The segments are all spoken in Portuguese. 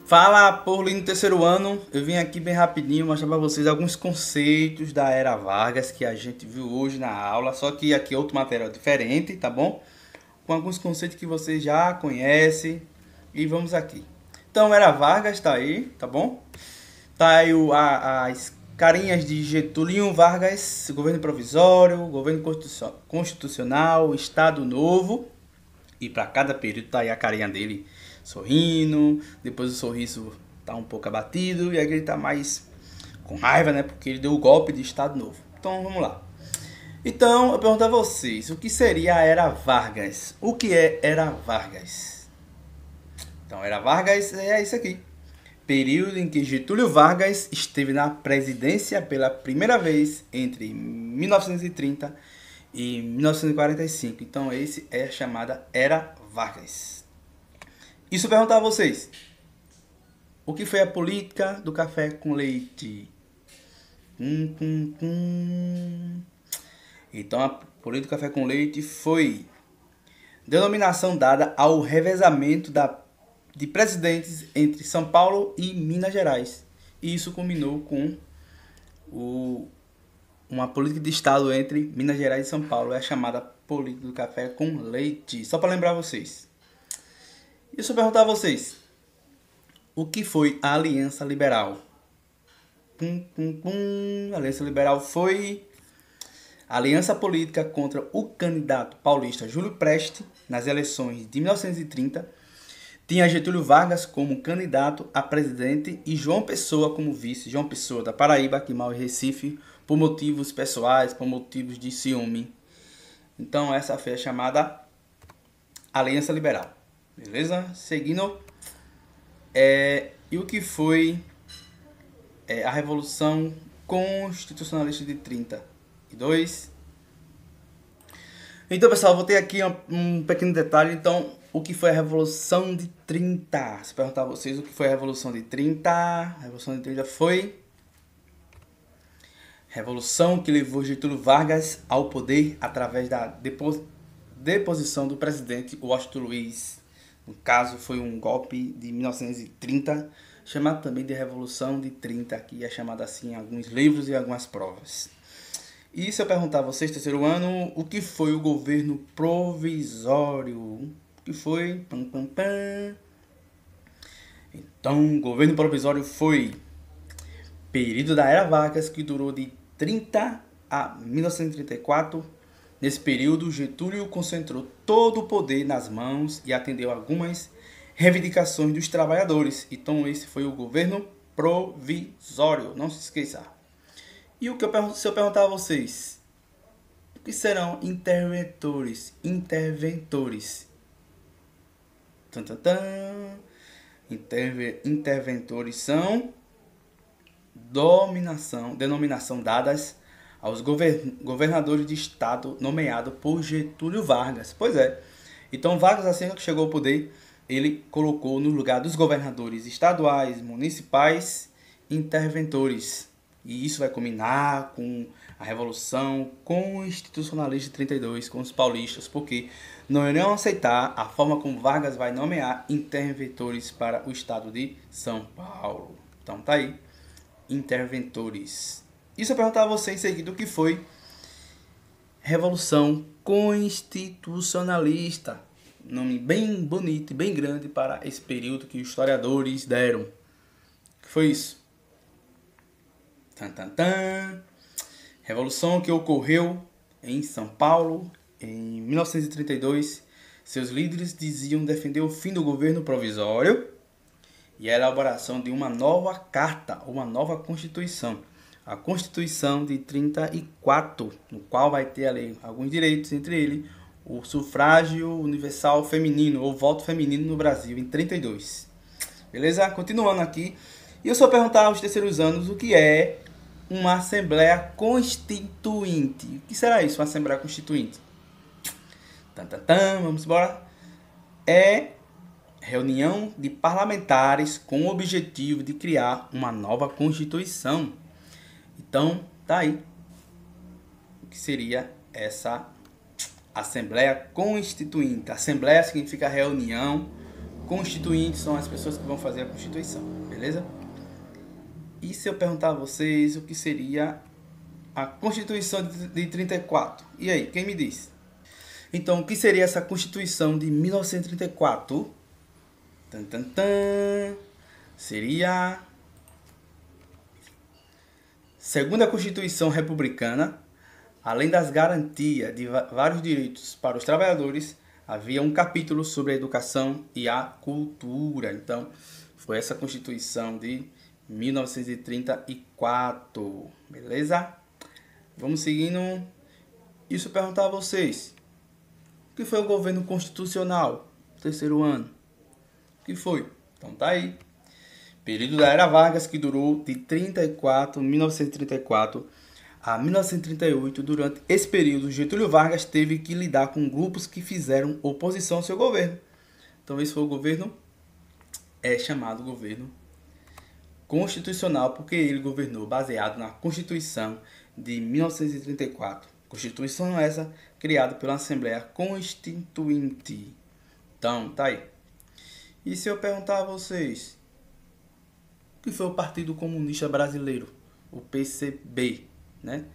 Fala, povo lindo do terceiro ano. Eu vim aqui bem rapidinho mostrar para vocês alguns conceitos da Era Vargas que a gente viu hoje na aula, só que aqui é outro material diferente, tá bom? Com alguns conceitos que vocês já conhecem e vamos aqui. Então, Era Vargas tá aí, tá bom? Tá aí as carinhas de Getúlio Vargas, governo provisório, governo constitucional, Estado Novo. E para cada período tá aí a carinha dele sorrindo, depois o sorriso tá um pouco abatido e aí ele tá mais com raiva, né? Porque ele deu o golpe de Estado Novo. Então vamos lá. Então eu pergunto a vocês, o que seria a Era Vargas? O que é Era Vargas? Então Era Vargas é isso aqui. Período em que Getúlio Vargas esteve na presidência pela primeira vez entre 1930 e 1945. Então esse é a chamada Era Vargas. Isso eu perguntar a vocês. O que foi a política do café com leite? Então a política do café com leite foi denominação dada ao revezamento de presidentes entre São Paulo e Minas Gerais. E isso culminou com uma política de Estado entre Minas Gerais e São Paulo. É a chamada política do café com leite. Só para lembrar vocês. E se eu perguntar a vocês, o que foi a Aliança Liberal? A Aliança Liberal foi a aliança política contra o candidato paulista Júlio Prestes nas eleições de 1930. Tinha Getúlio Vargas como candidato a presidente e João Pessoa como vice. João Pessoa da Paraíba, que mora em Recife, por motivos pessoais, por motivos de ciúme. Então essa foi a chamada Aliança Liberal. Beleza? Seguindo. E o que foi a Revolução Constitucionalista de 32? Então, pessoal, vou ter aqui um pequeno detalhe. Então, o que foi a Revolução de 30? Se perguntar a vocês o que foi a Revolução de 30, a Revolução de 30 foi revolução que levou Getúlio Vargas ao poder através da deposição do presidente Washington Luiz. No caso, foi um golpe de 1930, chamado também de Revolução de 30, que é chamada assim em alguns livros e algumas provas. E se eu perguntar a vocês, terceiro ano, o que foi o governo provisório? O que foi? Então, o governo provisório foi período da Era Vargas, que durou de 30 a 1934. Nesse período, Getúlio concentrou todo o poder nas mãos e atendeu algumas reivindicações dos trabalhadores. Então esse foi o governo provisório, não se esqueça. E se eu perguntar a vocês, o que serão interventores? Interventores. Interventores são denominação dadas aos governadores de estado nomeado por Getúlio Vargas. Pois é. Então Vargas, assim que chegou ao poder, ele colocou no lugar dos governadores estaduais, municipais, interventores. E isso vai culminar com a Revolução Constitucionalista de 32, com os paulistas, porque não irão aceitar a forma como Vargas vai nomear interventores para o estado de São Paulo. Então tá aí, interventores. E se eu perguntar a você em seguida o que foi Revolução Constitucionalista, nome bem bonito e bem grande para esse período que os historiadores deram. O que foi isso? Revolução que ocorreu em São Paulo em 1932. Seus líderes diziam defender o fim do governo provisório e a elaboração de uma nova carta, uma nova constituição. A Constituição de 34, no qual vai ter ali alguns direitos, entre eles o sufrágio universal feminino, ou voto feminino no Brasil, em 32. Beleza? Continuando aqui. E eu só perguntar aos terceiros anos o que é uma Assembleia Constituinte. O que será isso, uma Assembleia Constituinte? Vamos embora. É reunião de parlamentares com o objetivo de criar uma nova Constituição. Então, tá aí o que seria essa Assembleia Constituinte. Assembleia significa reunião Constituintes são as pessoas que vão fazer a Constituição, beleza? E se eu perguntar a vocês o que seria a Constituição de 34? E aí, quem me diz? Então, o que seria essa Constituição de 1934? Tan, tan, tan. Seria segundo a Constituição republicana, além das garantias de vários direitos para os trabalhadores, havia um capítulo sobre a educação e a cultura. Então, foi essa Constituição de 1934, beleza? Vamos seguindo. Isso perguntar a vocês. O que foi o governo constitucional? Terceiro ano. O que foi? Então tá aí. Período da Era Vargas, que durou de 1934 a 1938. Durante esse período, Getúlio Vargas teve que lidar com grupos que fizeram oposição ao seu governo. Então esse foi o governo, chamado governo constitucional, porque ele governou baseado na Constituição de 1934. Constituição essa criada pela Assembleia Constituinte. Então, tá aí. E se eu perguntar a vocês, o que foi o Partido Comunista Brasileiro? O PCB, né?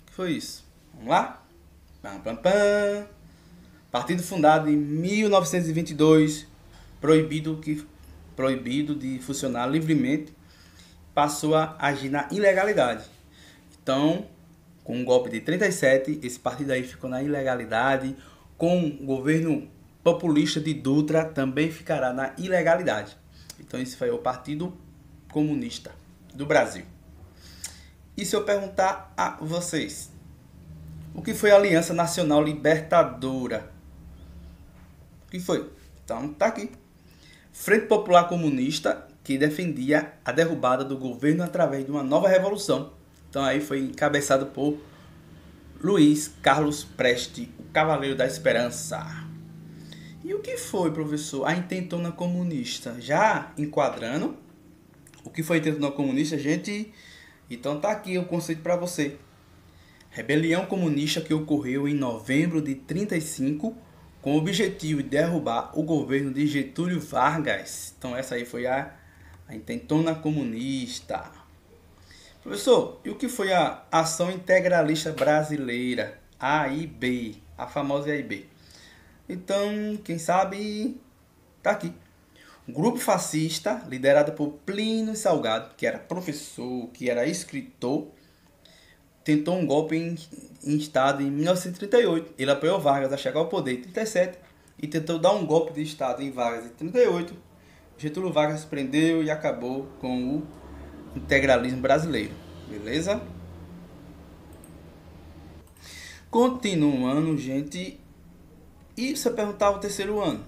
O que foi isso? Vamos lá? Pam, pam, pam. Partido fundado em 1922, proibido de funcionar livremente, passou a agir na ilegalidade. Então, com o golpe de 37, esse partido aí ficou na ilegalidade. Com o governo populista de Dutra, também ficará na ilegalidade. Então, esse foi o Partido Comunista do Brasil. E se eu perguntar a vocês, o que foi a Aliança Nacional Libertadora? O que foi? Então, tá aqui. Frente Popular Comunista, que defendia a derrubada do governo através de uma nova revolução. Então aí foi encabeçado por Luiz Carlos Prestes, o Cavaleiro da Esperança. E o que foi, professor, a intentona comunista? Já enquadrando o que foi a intentona comunista, gente, então tá aqui o conceito para você. Rebelião comunista que ocorreu em novembro de 35, com o objetivo de derrubar o governo de Getúlio Vargas. Então essa aí foi a intentona comunista. Professor, e o que foi a Ação Integralista Brasileira? AIB, a famosa AIB. Então, quem sabe, tá aqui. Um grupo fascista, liderado por Plínio Salgado, que era professor, que era escritor, tentou um golpe em Estado em 1938. Ele apoiou Vargas a chegar ao poder em 37 e tentou dar um golpe de Estado em Vargas em 38. Getúlio Vargas prendeu e acabou com o integralismo brasileiro. Beleza? Continuando, gente. E se eu perguntar o terceiro ano?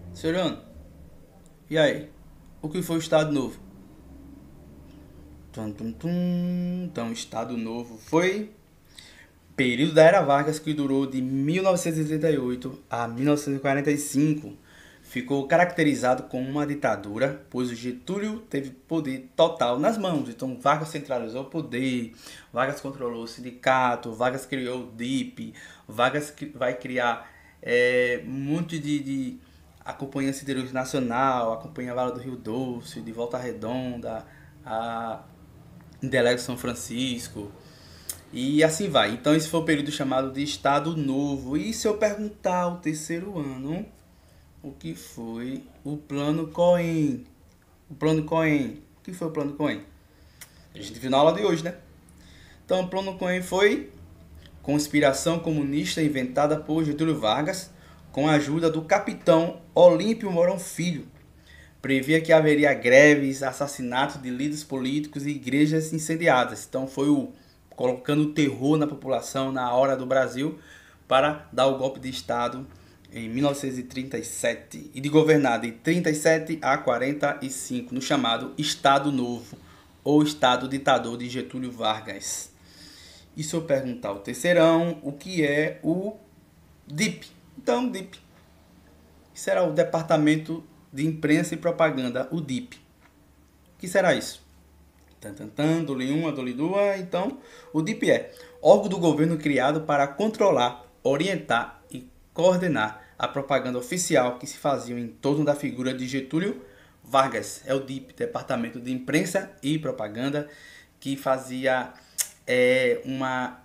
Terceiro ano. E aí? O que foi o Estado Novo? Então, Estado Novo foi período da Era Vargas, que durou de 1938 a 1945. Ficou caracterizado como uma ditadura, pois o Getúlio teve poder total nas mãos. Então, Vargas centralizou o poder, Vargas controlou o sindicato, Vargas criou o DIP, Vargas vai criar um monte de a Companhia Siderúrgica Nacional, a Companhia Vale do Rio Doce, de Volta Redonda, a Indeleco São Francisco, e assim vai. Então, esse foi o período chamado de Estado Novo. E se eu perguntar o terceiro ano, o que foi o Plano Cohen? O Plano Cohen. O que foi o Plano Cohen? A gente viu na aula de hoje, né? Então, o Plano Cohen foi conspiração comunista inventada por Getúlio Vargas com a ajuda do capitão Olímpio Mourão Filho. Previa que haveria greves, assassinatos de líderes políticos e igrejas incendiadas. Então, foi colocando terror na população na hora do Brasil para dar o golpe de Estado em 1937 e de governar de 37 a 45 no chamado Estado Novo ou Estado Ditador de Getúlio Vargas. E se eu perguntar ao terceirão, o que é o DIP? Então, DIP será o Departamento de Imprensa e Propaganda, o DIP. O que será isso? Dole 1, dole 2. Então, o DIP é órgão do governo criado para controlar, orientar e coordenar a propaganda oficial que se fazia em torno da figura de Getúlio Vargas. É o DIP, Departamento de Imprensa e Propaganda, que fazia uma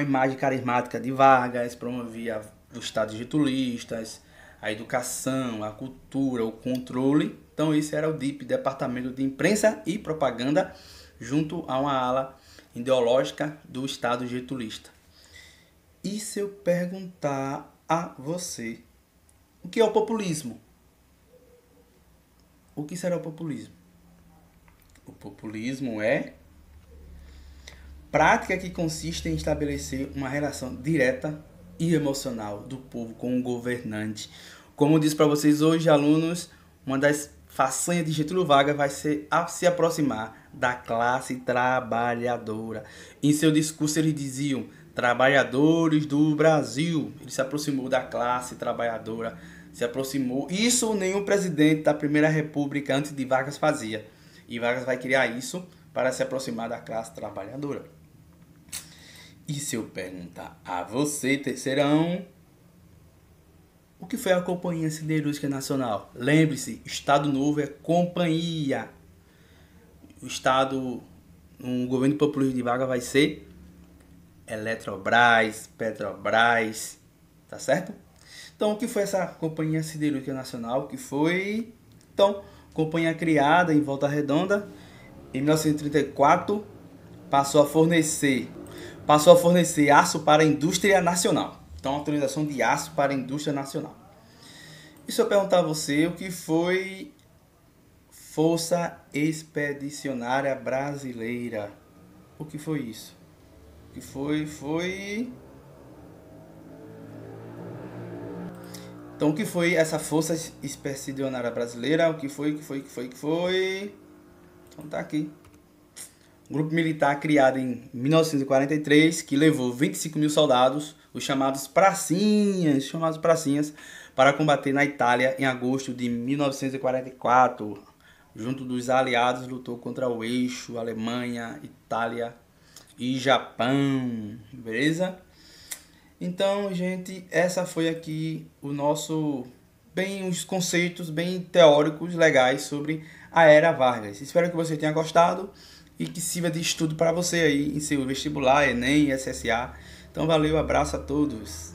imagem carismática de Vargas, promovia o Estado getulistas, a educação, a cultura, o controle. Então esse era o DIP, Departamento de Imprensa e Propaganda, junto a uma ala ideológica do Estado getulista. E se eu perguntar a você, o que é o populismo? O que será o populismo? O populismo é prática que consiste em estabelecer uma relação direta e emocional do povo com o governante. Como eu disse para vocês hoje, alunos, uma das façanhas de Getúlio Vargas vai ser se aproximar da classe trabalhadora. Em seu discurso eles diziam: trabalhadores do Brasil. Ele se aproximou da classe trabalhadora, se aproximou. Isso nenhum presidente da Primeira República antes de Vargas fazia. E Vargas vai criar isso para se aproximar da classe trabalhadora. E se eu perguntar a você, terceirão, o que foi a Companhia Siderúrgica Nacional? Lembre-se, Estado Novo é companhia. O Estado, no governo populista de Vargas vai ser Eletrobras, Petrobras, tá certo? Então, o que foi essa Companhia Siderúrgica Nacional? Que foi, então, companhia criada em Volta Redonda em 1934, passou a fornecer aço para a indústria nacional. Então, autorização de aço para a indústria nacional. E se eu perguntar a você, o que foi Força Expedicionária Brasileira? O que foi isso? O que foi... Então, o que foi essa Força Expedicionária Brasileira? O que foi? Então, tá aqui. Um grupo militar criado em 1943, que levou 25 mil soldados, os chamados pracinhas, para combater na Itália em agosto de 1944. Junto dos aliados, lutou contra o eixo, Alemanha, Itália e Japão. Beleza? Então, gente, essa foi aqui os conceitos bem teóricos, legais sobre a Era Vargas. Espero que você tenha gostado e que sirva de estudo para você aí em seu vestibular, Enem, SSA. Então, valeu, abraço a todos.